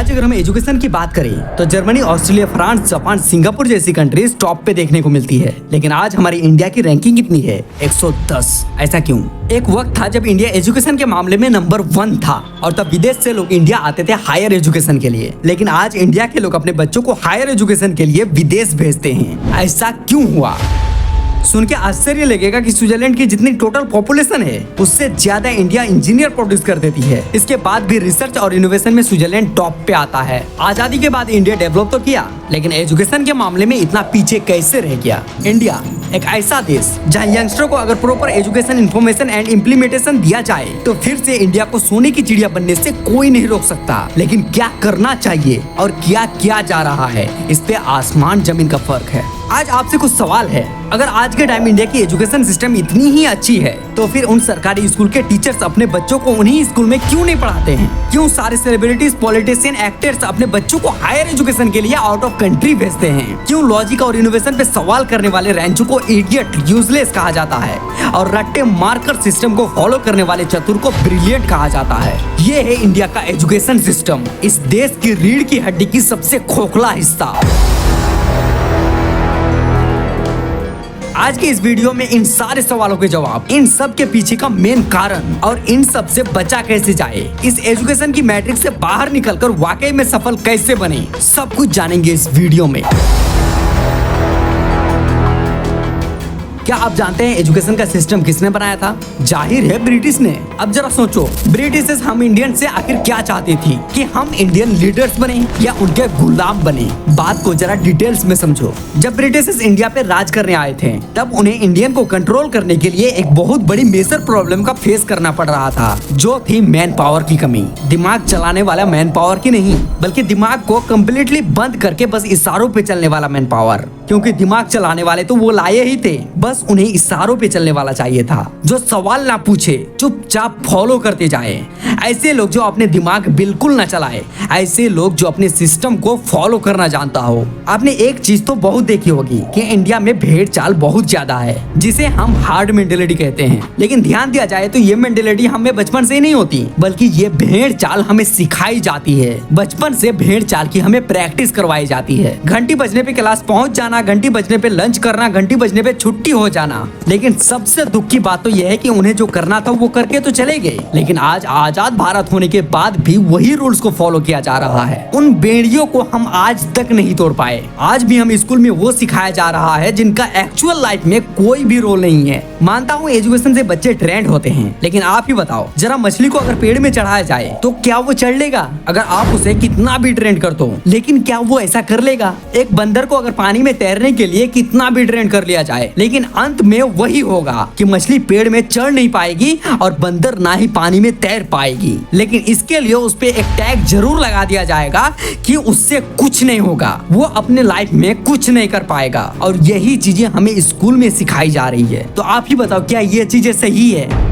आज अगर हम एजुकेशन की बात करें तो Germany, Australia, France, Japan, Singapore जैसी कंट्रीज टॉप पे देखने को मिलती है। लेकिन आज हमारी इंडिया की रैंकिंग कितनी है? 110। ऐसा क्यों? एक वक्त था जब इंडिया एजुकेशन के मामले में नंबर 1 था और तब विदेश से लोग इंडिया आते थे हायर एजुकेशन के लिए। लेकिन आज इंडिया के लोग अपने बच्चों को हायर एजुकेशन के लिए विदेश भेजते हैं। ऐसा क्यों हुआ? सुन के आश्चर्य लगेगा कि स्विट्जरलैंड की जितनी टोटल पॉपुलेशन है उससे ज्यादा इंडिया इंजीनियर प्रोड्यूस कर देती है। इसके बाद भी रिसर्च और इनोवेशन में स्विट्जरलैंड टॉप पे आता है। आजादी के बाद इंडिया डेवलप तो किया, लेकिन एजुकेशन के मामले में इतना पीछे कैसे रह गया? इंडिया एक ऐसा देश जहां यंगस्टर को अगर proper education, information and implementation दिया जाए तो फिर से इंडिया को सोने की चिड़िया बनने से कोई नहीं रोक सकता। लेकिन क्या करना चाहिए और क्या किया जा रहा है, इस पे आसमान जमीन का फर्क है। आज आपसे कुछ सवाल है। अगर आज के टाइम इंडिया की एजुकेशन सिस्टम इतनी ही अच्छी है तो फिर उन सरकारी स्कूल के टीचर्स अपने बच्चों को उन्हीं स्कूल में क्यों नहीं पढ़ाते हैं? क्यों सारे सेलिब्रिटीज, पॉलिटिशियन, एक्टर्स अपने बच्चों को हायर एजुकेशन के लिए आउट ऑफ कंट्री भेजते हैं? क्यों लॉजिक और इनोवेशन पे सवाल करने वाले रैंचो को इडियट, यूजलेस कहा जाता है और रट्टे मारकर सिस्टम को फॉलो करने वाले चतुर को ब्रिलियंट कहा जाता है? ये है इंडिया का एजुकेशन सिस्टम, इस देश की रीढ़ की हड्डी की सबसे खोखला हिस्सा। आज के इस वीडियो में इन सारे सवालों के जवाब, इन सब के पीछे का मेन कारण और इन सब से बचा कैसे जाए, इस एजुकेशन की मैट्रिक्स से बाहर निकलकर वाकई में सफल कैसे बने, सब कुछ जानेंगे इस वीडियो में। क्या आप जानते हैं एजुकेशन का सिस्टम किसने बनाया था? जाहिर है ब्रिटिश ने। अब जरा सोचो, ब्रिटिश हम इंडियन से आखिर क्या चाहती थी? कि हम इंडियन लीडर्स बने या उनके गुलाम बने? बात को जरा डिटेल्स में समझो। जब ब्रिटिश इंडिया पे राज करने आए थे तब उन्हें इंडियन को कंट्रोल करने के लिए एक बहुत बड़ी मेजर प्रॉब्लम का फेस करना पड़ रहा था, जो थी मैन पावर की कमी। दिमाग चलाने वाला मैन पावर की नहीं, बल्कि दिमाग को कम्प्लीटली बंद करके बस इशारों पे चलने वाला मैन पावर। क्योंकि दिमाग चलाने वाले तो वो लाए ही थे, बस उन्हें इशारों पे चलने वाला चाहिए था, जो सवाल ना पूछे, चुपचाप फॉलो करते जाए। ऐसे लोग जो अपने दिमाग बिल्कुल ना चलाए, ऐसे लोग जो अपने सिस्टम को फॉलो करना जानता हो। आपने एक चीज तो बहुत देखी होगी कि इंडिया में भेड़ चाल बहुत ज्यादा है, जिसे हम हार्ड मेंटेलिटी कहते हैं। लेकिन ध्यान दिया जाए तो ये मेंटेलिटी हमें बचपन से ही नहीं होती, बल्कि ये भेड़ चाल हमें सिखाई जाती है। बचपन से भेड़ चाल की हमें प्रैक्टिस करवाई जाती है। घंटी बजने पे क्लास पहुंच जाना, घंटी बजने पे लंच करना, घंटी बजने पे छुट्टी हो जाना। लेकिन सबसे दुख की बात तो यह है कि उन्हें जो करना था वो करके तो चले गए, लेकिन आज आजाद भारत होने के बाद भी वही रूल्स को फॉलो किया जा रहा है। उन बेड़ियों को हम आज तक नहीं तोड़ पाए। आज भी हम स्कूल में वो सिखाया जा रहा है जिनका एक्चुअल लाइफ में कोई भी रोल नहीं है। मानता हूँ एजुकेशन से बच्चे ट्रेंड होते हैं, लेकिन आप ही बताओ, जरा मछली को अगर पेड़ में चढ़ाया जाए तो क्या वो चढ़ लेगा? अगर आप उसे कितना भी ट्रेंड कर दो, लेकिन क्या वो ऐसा कर लेगा? एक बंदर को अगर पानी में तैरने के लिए कितना भी ट्रेंड कर लिया जाए, लेकिन अंत में वही होगा कि मछली पेड़ में चढ़ नहीं पाएगी और बंदर ना ही पानी में तैर पाएगी। लेकिन इसके लिए उस पे एक टैग जरूर लगा दिया जाएगा कि उससे कुछ नहीं होगा, वो अपने लाइफ में कुछ नहीं कर पाएगा। और यही चीजें हमें स्कूल में सिखाई जा रही है। तो आप ही बताओ, क्या ये चीजें सही है?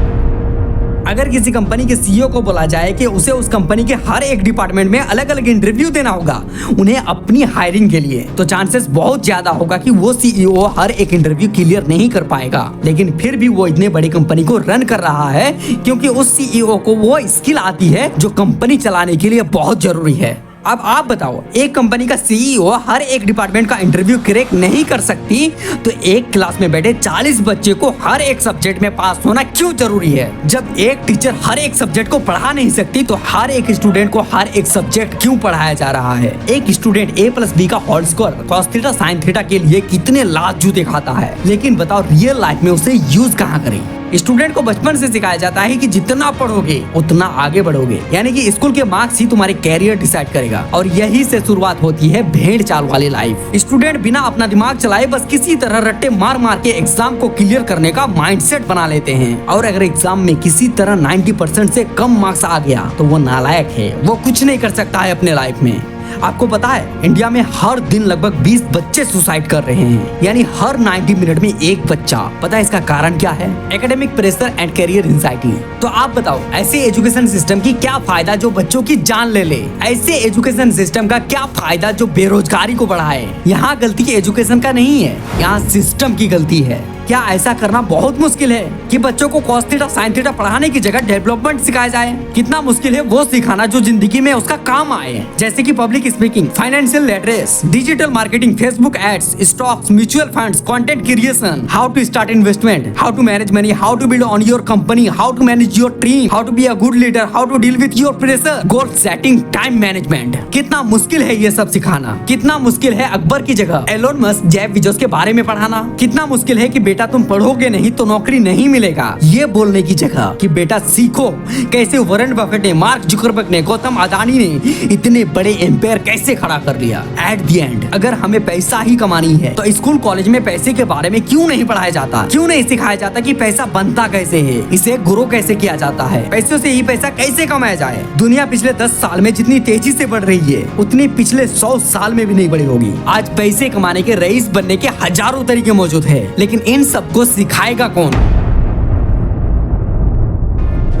अगर किसी कंपनी के सीईओ को बोला जाए कि उसे उस कंपनी के हर एक डिपार्टमेंट में अलग अलग इंटरव्यू देना होगा उन्हें अपनी हायरिंग के लिए, तो चांसेस बहुत ज्यादा होगा कि वो सीईओ हर एक इंटरव्यू क्लियर नहीं कर पाएगा। लेकिन फिर भी वो इतने बड़ी कंपनी को रन कर रहा है क्योंकि उस सीईओ को वो स्किल आती है जो कंपनी चलाने के लिए बहुत जरूरी है। अब आप बताओ, एक कंपनी का सीईओ हर एक डिपार्टमेंट का इंटरव्यू क्रैक नहीं कर सकती तो एक क्लास में बैठे 40 बच्चे को हर एक सब्जेक्ट में पास होना क्यों जरूरी है? जब एक टीचर हर एक सब्जेक्ट को पढ़ा नहीं सकती तो हर एक स्टूडेंट को हर एक सब्जेक्ट क्यों पढ़ाया जा रहा है? एक स्टूडेंट a+b का whole square cos theta sin theta के लिए कितने लाख जूते खाता है, लेकिन बताओ रियल लाइफ में उसे यूज कहाँ करें? स्टूडेंट को बचपन से सिखाया जाता है कि जितना पढ़ोगे उतना आगे बढ़ोगे, यानी कि स्कूल के मार्क्स ही तुम्हारे कैरियर डिसाइड करेगा। और यही से शुरुआत होती है भेड़ चाल वाली लाइफ। स्टूडेंट बिना अपना दिमाग चलाए बस किसी तरह रट्टे मार मार के एग्जाम को क्लियर करने का माइंडसेट बना लेते हैं। और अगर एग्जाम में किसी तरह 90% से कम मार्क्स आ गया तो वो नालायक है, वो कुछ नहीं कर सकता है अपने लाइफ में। आपको पता है इंडिया में हर दिन लगभग 20 बच्चे सुसाइड कर रहे हैं, यानी हर 90 मिनट में एक बच्चा। पता है इसका कारण क्या है? Academic pressure and career anxiety. तो आप बताओ, ऐसे एजुकेशन सिस्टम की क्या फायदा जो बच्चों की जान ले ले? ऐसे एजुकेशन सिस्टम का क्या फायदा जो बेरोजगारी को बढ़ाए? यहाँ गलती एजुकेशन का नहीं है, यहाँ सिस्टम की गलती है। क्या ऐसा करना बहुत मुश्किल है कि बच्चों को कॉस थीटा साइन थीटा पढ़ाने की जगह डेवलपमेंट सिखाया जाए? कितना मुश्किल है वो सिखाना जो जिंदगी में उसका काम आए, जैसे कि public speaking, financial literacy, digital marketing, Facebook ads, stocks, mutual funds, content creation, how to start investment, how to manage money, how to build on your company, how to manage your team, how to be a good leader, how to deal with your pressure, goal setting, time management. कितना मुश्किल है ये सब सिखाना। कितना मुश्किल है अकबर की जगह एलोन मस्क, जेफ बेजोस के बारे में पढ़ाना। कितना मुश्किल है कि बेटा तुम पढ़ोगे नहीं तो नौकरी नहीं मिलेगा, ये बोलने की जगह कि बेटा सीखो कैसे वॉरेन बफेट ने, मार्क जुकरबर्ग ने, गौतम अदानी ने इतने बड़े एम्पायर कैसे खड़ा कर लिया। एट द एंड अगर हमें पैसा ही कमानी है तो स्कूल कॉलेज में पैसे के बारे में क्यों नहीं पढ़ाया जाता? क्यों नहीं सिखाया जाता कि पैसा बनता कैसे है, इसे ग्रो कैसे किया जाता है, पैसों से ही पैसा कैसे कमाया जाए? दुनिया पिछले 10 साल में जितनी तेजी से बढ़ रही है उतनी पिछले 100 साल में भी नहीं बढ़ी होगी। आज पैसे कमाने के, रईस बनने के हजारों तरीके मौजूद है, लेकिन इन सबको सिखाएगा कौन?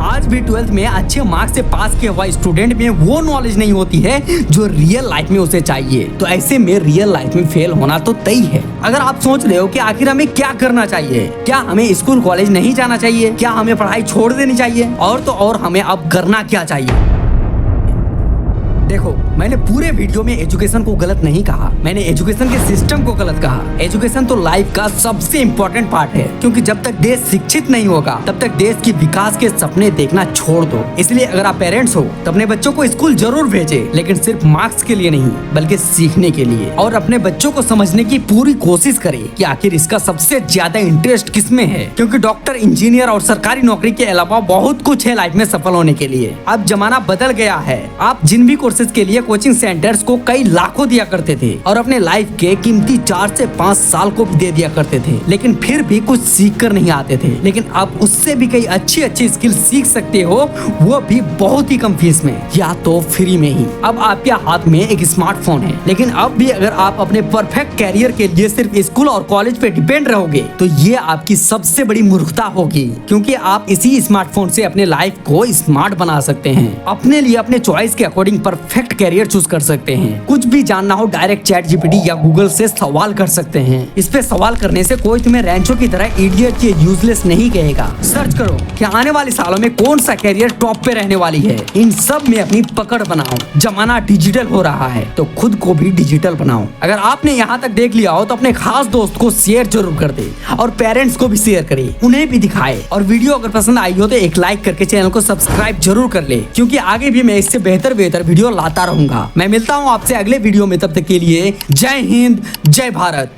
आज भी 12th में अच्छे मार्क्स से पास किया हुआ स्टूडेंट में वो नॉलेज नहीं होती है जो रियल लाइफ में उसे चाहिए। तो ऐसे में रियल लाइफ में फेल होना तो तय है। अगर आप सोच रहे हो कि आखिर हमें क्या करना चाहिए, क्या हमें स्कूल कॉलेज नहीं जाना चाहिए, क्या हमें पढ़ाई छोड़ देनी चाहिए, और तो और हमें अब करना क्या चाहिए? देखो, मैंने पूरे वीडियो में एजुकेशन को गलत नहीं कहा, मैंने एजुकेशन के सिस्टम को गलत कहा। एजुकेशन तो लाइफ का सबसे इम्पोर्टेंट पार्ट है, क्योंकि जब तक देश शिक्षित नहीं होगा तब तक देश की विकास के सपने देखना छोड़ दो। इसलिए अगर आप पेरेंट्स हो तो अपने बच्चों को स्कूल जरूर भेजे, लेकिन सिर्फ मार्क्स के लिए नहीं बल्कि सीखने के लिए। और अपने बच्चों को समझने की पूरी कोशिश करें कि आखिर इसका सबसे ज्यादा इंटरेस्ट किसमें है, क्योंकि डॉक्टर, इंजीनियर और सरकारी नौकरी के अलावा बहुत कुछ है लाइफ में सफल होने के लिए। अब जमाना बदल गया है। आप जिन भी कोर्सेज के लिए कोचिंग सेंटर्स को कई लाखों दिया करते थे और अपने लाइफ के कीमती 4 से 5 साल को भी दे दिया करते थे, लेकिन फिर भी कुछ सीख कर नहीं आते थे। लेकिन अब उससे भी कई अच्छी अच्छी स्किल सीख सकते हो, वो भी बहुत ही कम फीस में या तो फ्री में ही। अब आपके हाथ में एक स्मार्टफोन है, लेकिन अब भी अगर आप अपने परफेक्ट कैरियर के लिए सिर्फ स्कूल और कॉलेज पे डिपेंड रहोगे तो ये आपकी सबसे बड़ी मूर्खता होगी, क्योंकि आप इसी स्मार्टफोन से अपने लाइफ को स्मार्ट बना सकते हैं। अपने लिए अपने चॉइस के अकॉर्डिंग परफेक्ट कैरियर चूज कर सकते हैं। कुछ भी जानना हो डायरेक्ट चैट जीपीटी या गूगल से सवाल कर सकते हैं। इस पे सवाल करने से कोई तुम्हें रैंचो की तरह इडियट या यूजलेस नहीं कहेगा। सर्च करो कि आने वाले सालों में कौन सा कैरियर टॉप पे रहने वाली है। इन सब में अपनी पकड़ बनाओ। जमाना डिजिटल हो रहा है तो खुद को भी डिजिटल बनाओ। अगर आपने यहाँ तक देख लिया हो तो अपने खास दोस्त को शेयर जरूर कर दे और पेरेंट्स को भी शेयर करे, उन्हें भी दिखाए। और वीडियो अगर पसंद आई हो तो एक लाइक करके चैनल को सब्सक्राइब जरूर कर ले, क्योंकि आगे भी मैं इससे बेहतर वीडियो लाता रहूंगा। मैं मिलता हूँ आपसे अगले वीडियो में, तब तक के लिए जय हिंद, जय भारत।